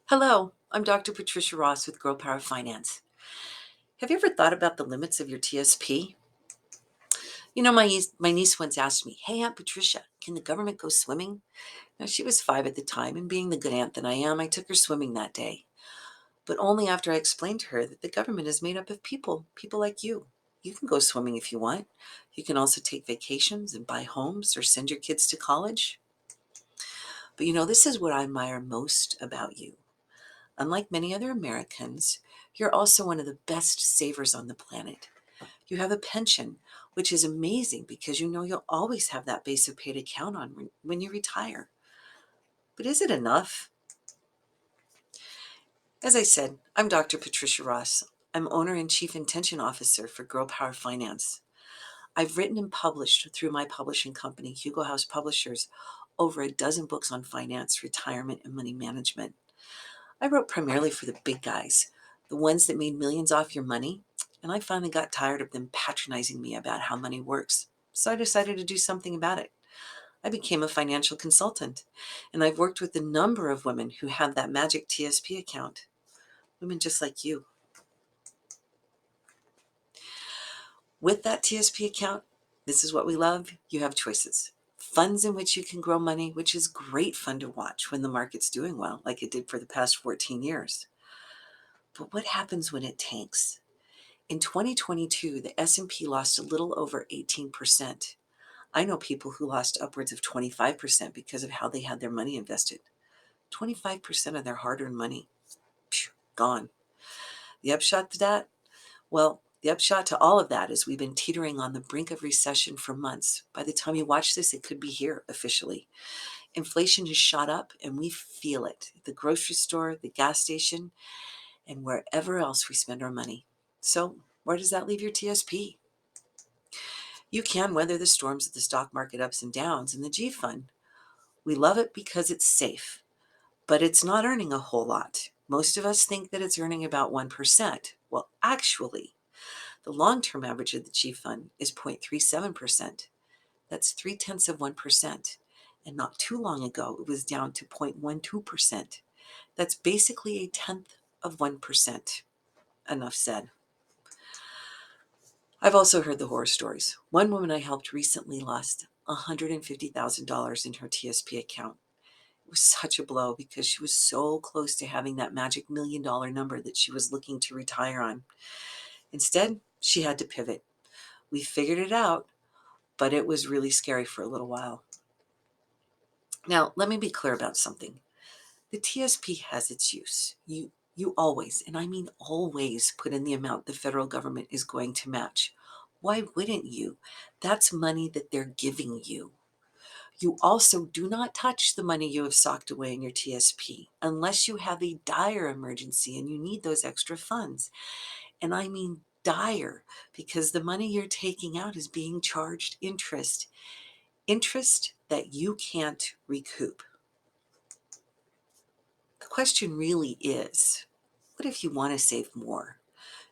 Hello, I'm Dr. Patricia Ross with Grow Power Finance. Have you ever thought about the limits of your TSP? My niece once asked me, "Hey, Aunt Patricia, can the government go swimming?" Now, she was 5 at the time, and being the good aunt that I am, I took her swimming that day. But only after I explained to her that the government is made up of people like you. You can go swimming if you want. You can also take vacations and buy homes or send your kids to college. But this is what I admire most about you. Unlike many other Americans, you're also one of the best savers on the planet. You have a pension, which is amazing because you know you'll always have that base of pay to count on when you retire. But is it enough? As I said, I'm Dr. Patricia Ross. I'm owner and chief intention officer for Grow Power Finance. I've written and published through my publishing company, Hugo House Publishers, over a dozen books on finance, retirement, and money management. I wrote primarily for the big guys, the ones that made millions off your money, and I finally got tired of them patronizing me about how money works. So I decided to do something about it. I became a financial consultant, and I've worked with a number of women who have that magic TSP account. Women just like you. With that TSP account, this is what we love. You have choices. Funds in which you can grow money, which is great fun to watch when the market's doing well, like it did for the past 14 years. But what happens when it tanks? In 2022, the S&P lost a little over 18%. I know people who lost upwards of 25% because of how they had their money invested. 25% of their hard-earned money, gone. The upshot to that? Well, the upshot to all of that is we've been teetering on the brink of recession for months. By the time you watch this, it could be here officially. Inflation has shot up and we feel it at the grocery store, the gas station, and wherever else we spend our money. So where does that leave your TSP? You can weather the storms of the stock market ups and downs in the G fund. We love it because it's safe, but it's not earning a whole lot. Most of us think that it's earning about 1%. Well, actually, the long-term average of the G fund is 0.37%. That's 0.3%. And not too long ago, it was down to 0.12%. That's basically a tenth of 1%. Enough said. I've also heard the horror stories. One woman I helped recently lost $150,000 in her TSP account. It was such a blow because she was so close to having that magic $1 million number that she was looking to retire on. Instead, she had to pivot. We figured it out, but it was really scary for a little while. Now, let me be clear about something. The TSP has its use. You always, and I mean always, put in the amount the federal government is going to match. Why wouldn't you? That's money that they're giving you. You also do not touch the money you have socked away in your TSP unless you have a dire emergency and you need those extra funds. And I mean dire, because the money you're taking out is being charged interest. Interest that you can't recoup. The question really is, what if you want to save more?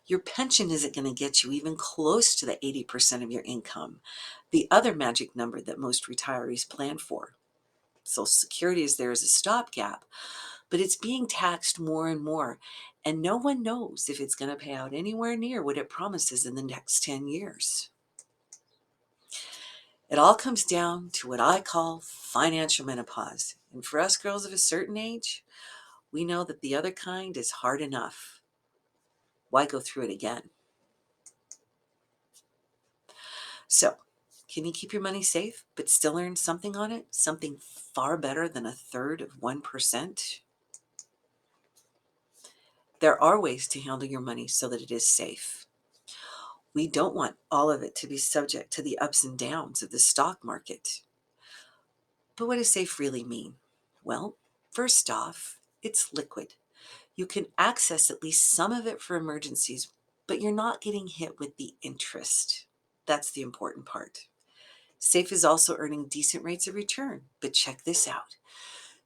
Your pension isn't going to get you even close to the 80% of your income, the other magic number that most retirees plan for. Social Security is there as a stopgap, but it's being taxed more and more, and no one knows if it's going to pay out anywhere near what it promises in the next 10 years. It all comes down to what I call financial menopause. And for us girls of a certain age, we know that the other kind is hard enough. Why go through it again? So, can you keep your money safe but still earn something on it? Something far better than a third of 1%? There are ways to handle your money so that it is safe. We don't want all of it to be subject to the ups and downs of the stock market. But what does safe really mean? Well, first off, it's liquid. You can access at least some of it for emergencies, but you're not getting hit with the interest. That's the important part. Safe is also earning decent rates of return, but check this out.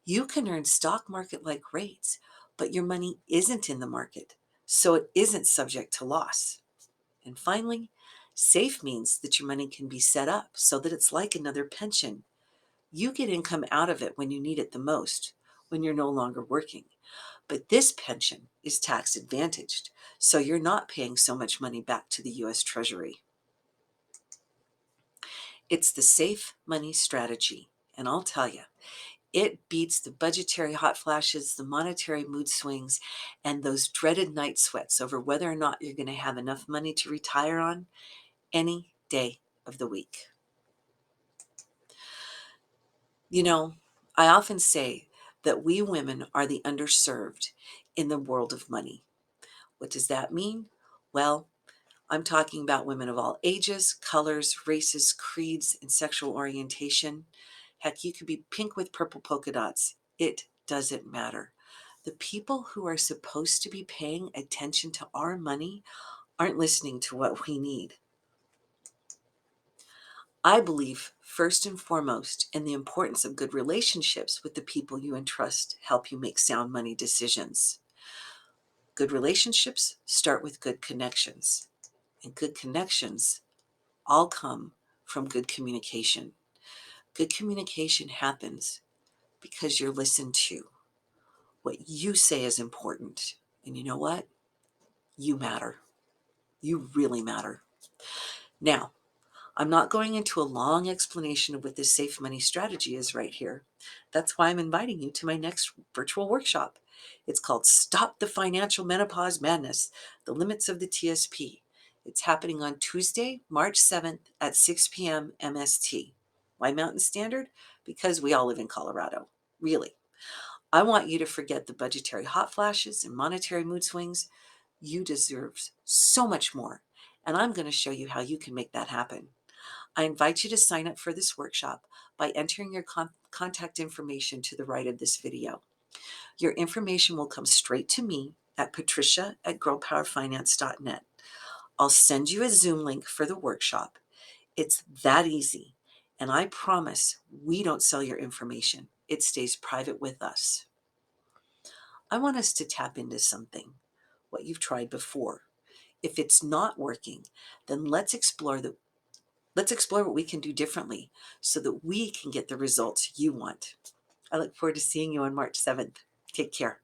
You can earn stock market like rates, but your money isn't in the market, so it isn't subject to loss. And finally, safe means that your money can be set up so that it's like another pension. You get income out of it when you need it the most, when you're no longer working. But this pension is tax advantaged, so you're not paying so much money back to the US Treasury. It's the safe money strategy, and I'll tell you, it beats the budgetary hot flashes, the monetary mood swings, and those dreaded night sweats over whether or not you're going to have enough money to retire on any day of the week. You know, I often say that we women are the underserved in the world of money. What does that mean? Well, I'm talking about women of all ages, colors, races, creeds, and sexual orientation. Heck, you could be pink with purple polka dots. It doesn't matter. The people who are supposed to be paying attention to our money aren't listening to what we need. I believe, first and foremost, in the importance of good relationships with the people you entrust help you make sound money decisions. Good relationships start with good connections, and good connections all come from good communication. Good communication happens because you're listened to. What you say is important. And you know what? You matter. You really matter. Now, I'm not going into a long explanation of what this safe money strategy is right here. That's why I'm inviting you to my next virtual workshop. It's called Stop the Financial Menopause Madness, The Limits of the TSP. It's happening on Tuesday, March 7th at 6 p.m. MST. Why Mountain Standard? Because we all live in Colorado. Really. I want you to forget the budgetary hot flashes and monetary mood swings. You deserve so much more. And I'm going to show you how you can make that happen. I invite you to sign up for this workshop by entering your contact information to the right of this video. Your information will come straight to me at patricia@girlpowerfinance.net. I'll send you a Zoom link for the workshop. It's that easy. And I promise we don't sell your information. It stays private with us. I want us to tap into something, what you've tried before. If it's not working, then let's explore what we can do differently so that we can get the results you want. I look forward to seeing you on March 7th. Take care.